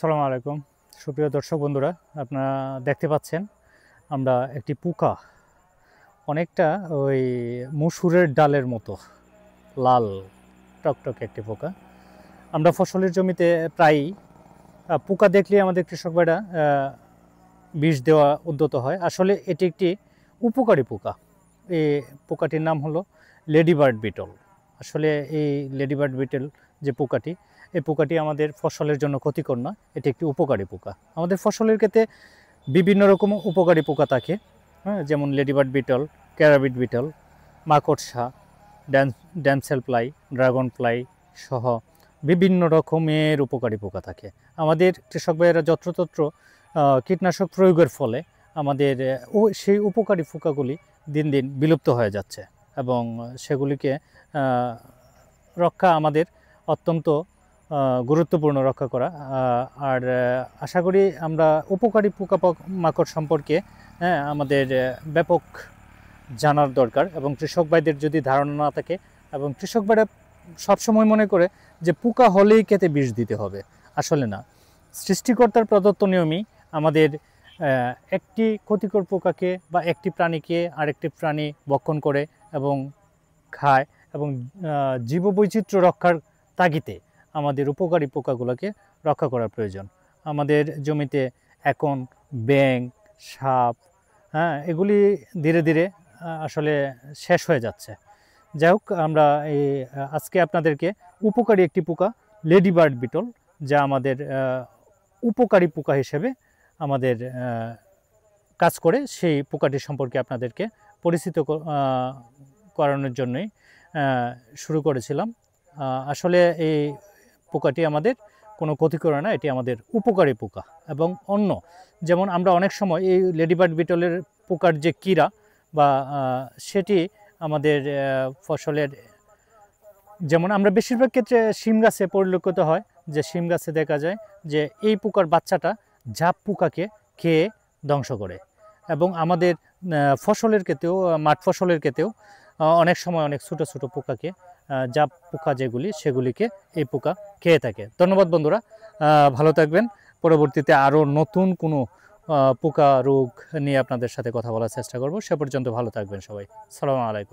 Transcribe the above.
আসসালামু আলাইকুম সুপ্রিয় দর্শক বন্ধুরা, আপনারা দেখতে পাচ্ছেন আমরা একটি পোকা, অনেকটা ওই মসুরের ডালের মতো লাল টকটকে একটি পোকা। আমরা ফসলের জমিতে প্রায়ই পোকা দেখলেই আমাদের কৃষক ভাইরা বিষ দেওয়া উদ্যত হয়। আসলে এটি একটি উপকারী পোকা। এই পোকাটির নাম হলো লেডিবার্ড বিটল। আসলে এই লেডিবার্ড বিটল যে পোকাটি, এই পোকাটি আমাদের ফসলের জন্য ক্ষতিকর না, এটি একটি উপকারী পোকা। আমাদের ফসলের ক্ষেত্রে বিভিন্ন রকম উপকারী পোকা থাকে, হ্যাঁ, যেমন লেডিবার্ড বিটল, ক্যারাবিট বিটল, মাকড়সা, ড্যামসেল ফ্লাই, ড্রাগন ফ্লাই সহ বিভিন্ন রকমের উপকারী পোকা থাকে। আমাদের কৃষক ভাইয়েরা যত্রতত্র কীটনাশক প্রয়োগের ফলে আমাদের সেই উপকারী পোকাগুলি দিন দিন বিলুপ্ত হয়ে যাচ্ছে এবং সেগুলিকে রক্ষা আমাদের অত্যন্ত গুরুত্বপূর্ণ রক্ষা করা। আর আশা করি আমরা উপকারী পোকামাকড় সম্পর্কে আমাদের ব্যাপক জানার দরকার, এবং কৃষক ভাইদের যদি ধারণা না থাকে এবং কৃষক ভাইরা সবসময় মনে করে যে পোকা হলেই খেতে বিষ দিতে হবে, আসলে না। সৃষ্টিকর্তার প্রদত্ত নিয়মই আমাদের একটি ক্ষতিকর পোকাকে বা একটি প্রাণীকে আরেকটি প্রাণী ভক্ষণ করে এবং খায়, এবং জীববৈচিত্র্য রক্ষার তাগিদে আমাদের উপকারী পোকাগুলোকে রক্ষা করার প্রয়োজন। আমাদের জমিতে এখন ব্যাঙ, সাপ, হ্যাঁ, এগুলি ধীরে ধীরে আসলে শেষ হয়ে যাচ্ছে। যাই হোক, আমরা এই আজকে আপনাদেরকে উপকারী একটি পোকা লেডিবার্ড বিটল, যা আমাদের উপকারী পোকা হিসেবে আমাদের কাজ করে, সেই পোকাটি সম্পর্কে আপনাদেরকে পরিচিত করানোর জন্যই শুরু করেছিলাম। আসলে এই পোকাটি আমাদের কোনো ক্ষতি করে না, এটি আমাদের উপকারী পোকা। এবং অন্য যেমন আমরা অনেক সময় এই লেডিবার্ড বিটলের পোকার যে কীরা বা সেটি আমাদের ফসলের, যেমন আমরা বেশিরভাগ ক্ষেত্রে শিম গাছে পরিলক্ষিত হয় যে শিম গাছে দেখা যায় যে এই পোকার বাচ্চাটা ঝাপ পোকাকে খেয়ে ধ্বংস করে, এবং আমাদের ফসলের ক্ষেত্রেও, মাঠ ফসলের ক্ষেত্রেও অনেক সময় অনেক ছোটো ছোটো পোকাকে, জাপ পোকা যেগুলি, সেগুলিকে এই পোকা খেয়ে থাকে। ধন্যবাদ বন্ধুরা, ভালো থাকবেন। পরবর্তীতে আরও নতুন কোনো পোকা রোগ নিয়ে আপনাদের সাথে কথা বলার চেষ্টা করব। সে পর্যন্ত ভালো থাকবেন সবাই। আসসালামু আলাইকুম।